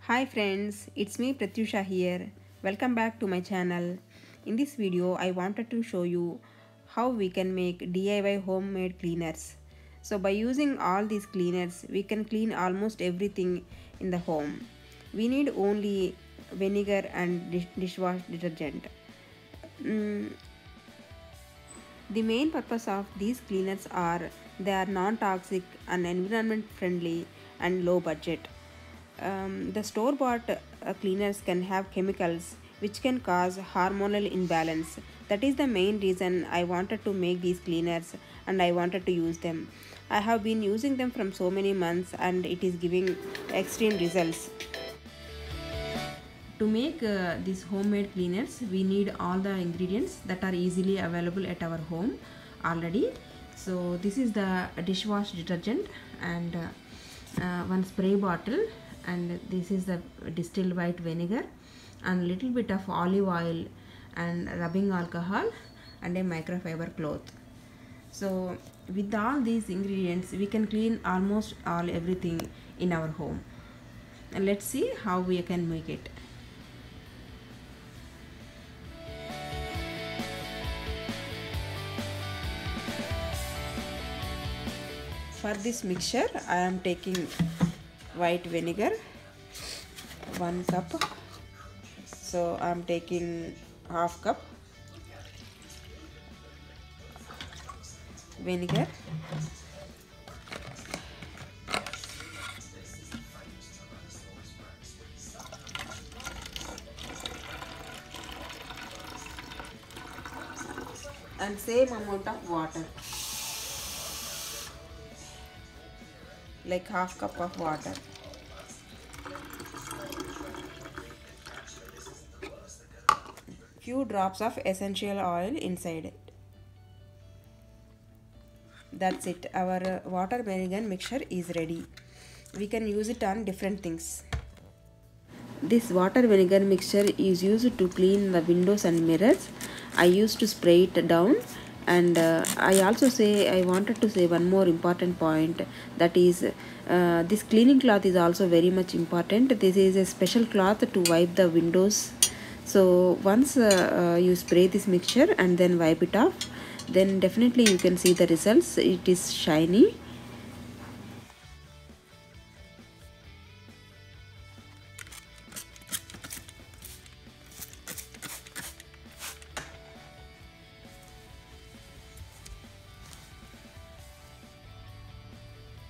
Hi friends, it's me Pratyusha here. Welcome back to my channel. In this video, I wanted to show you how we can make DIY homemade cleaners. So by using all these cleaners, we can clean almost everything in the home. We need only vinegar and dishwash detergent. Mm, the main purpose of these cleaners are they are non-toxic and environment friendly and low budget. The store-bought cleaners can have chemicals which can cause hormonal imbalance. That is the main reason I wanted to make these cleaners and I wanted to use them. I have been using them from so many months and it is giving extreme results. To make these homemade cleaners, we need all the ingredients that are easily available at our home already. So this is the dishwash detergent and one spray bottle, and this is the distilled white vinegar and little bit of olive oil and rubbing alcohol and a microfiber cloth. So with all these ingredients we can clean almost all everything in our home, and let's see how we can make it. For this mixture I am taking white vinegar 1 cup. So I am taking half cup vinegar, and same amount of water, like half cup of water. Few drops of essential oil inside it. That's it. Our water vinegar mixture is ready. We can use it on different things. This water vinegar mixture is used to clean the windows and mirrors. I used to spray it down, and I wanted to say one more important point, that is this cleaning cloth is also very much important. This is a special cloth to wipe the windows. So once you spray this mixture and then wipe it off, then definitely you can see the results. It is shiny.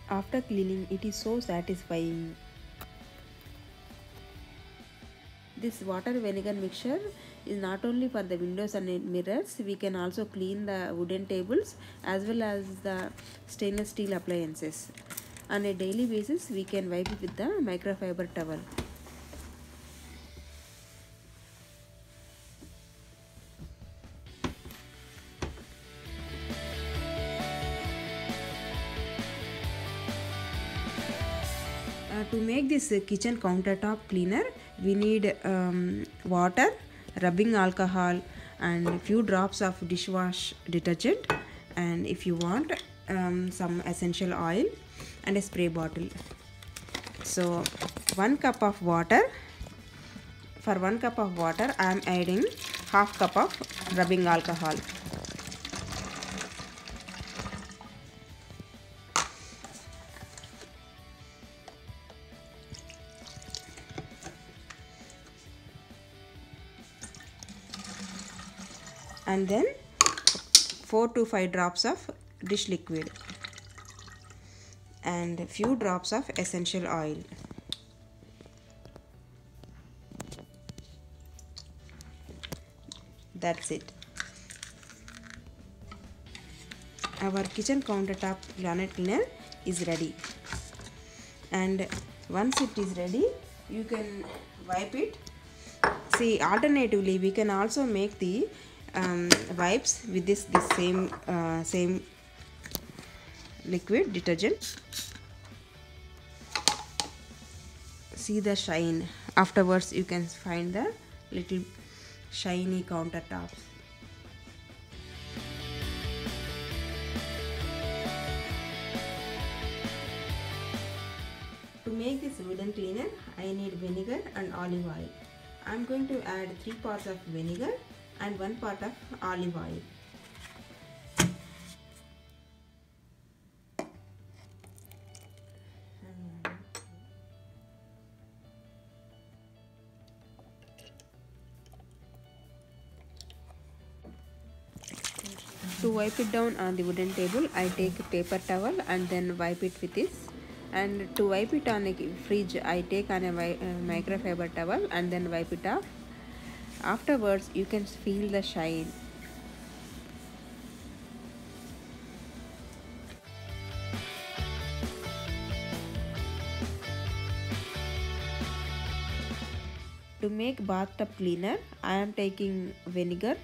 After cleaning, it is so satisfying. This water vinegar mixture is not only for the windows and mirrors. We can also clean the wooden tables as well as the stainless steel appliances. On a daily basis, we can wipe it with the microfiber towel. To make this kitchen countertop cleaner, we need water, rubbing alcohol, and few drops of dishwash detergent, and if you want some essential oil and a spray bottle. So 1 cup of water. For 1 cup of water I am adding half cup of rubbing alcohol. And then 4 to 5 drops of dish liquid and a few drops of essential oil. That's it. Our kitchen countertop granite cleaner is ready, and once it is ready you can wipe it. See, alternatively we can also make the wipes with this same liquid detergent. See the shine. Afterwards you can find the little shiny countertops. To make this wooden cleaner, I need vinegar and olive oil. I am going to add 3 parts of vinegar and 1 part of olive oil. To wipe it down on the wooden table, I take a paper towel and then wipe it with this. And to wipe it on a fridge, I take on a microfiber towel and then wipe it off. Afterwards, you can feel the shine. To make bathtub cleaner, I am taking vinegar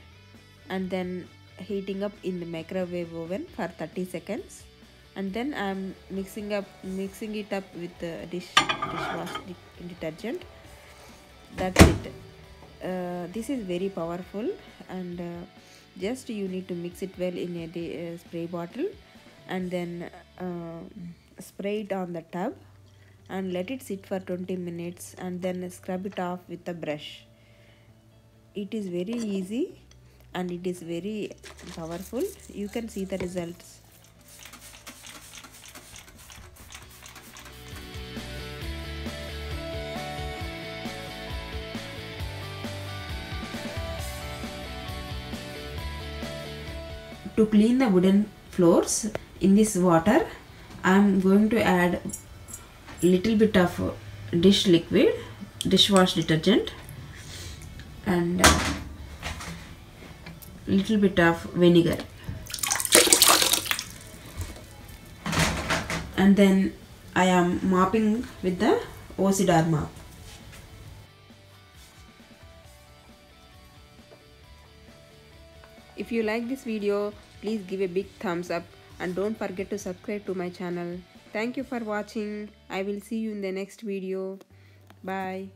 and then heating up in the microwave oven for 30 seconds, and then I am mixing it up with the dishwash detergent. That's it. This is very powerful, and just you need to mix it well in a spray bottle and then spray it on the tub and let it sit for 20 minutes and then scrub it off with a brush. It is very easy and it is very powerful. You can see the results. To clean the wooden floors, in this water I am going to add little bit of dish liquid, dishwash detergent, and little bit of vinegar, and then I am mopping with the OCDR mop. If you like this video, please give a big thumbs up and don't forget to subscribe to my channel. Thank you for watching. I will see you in the next video. Bye.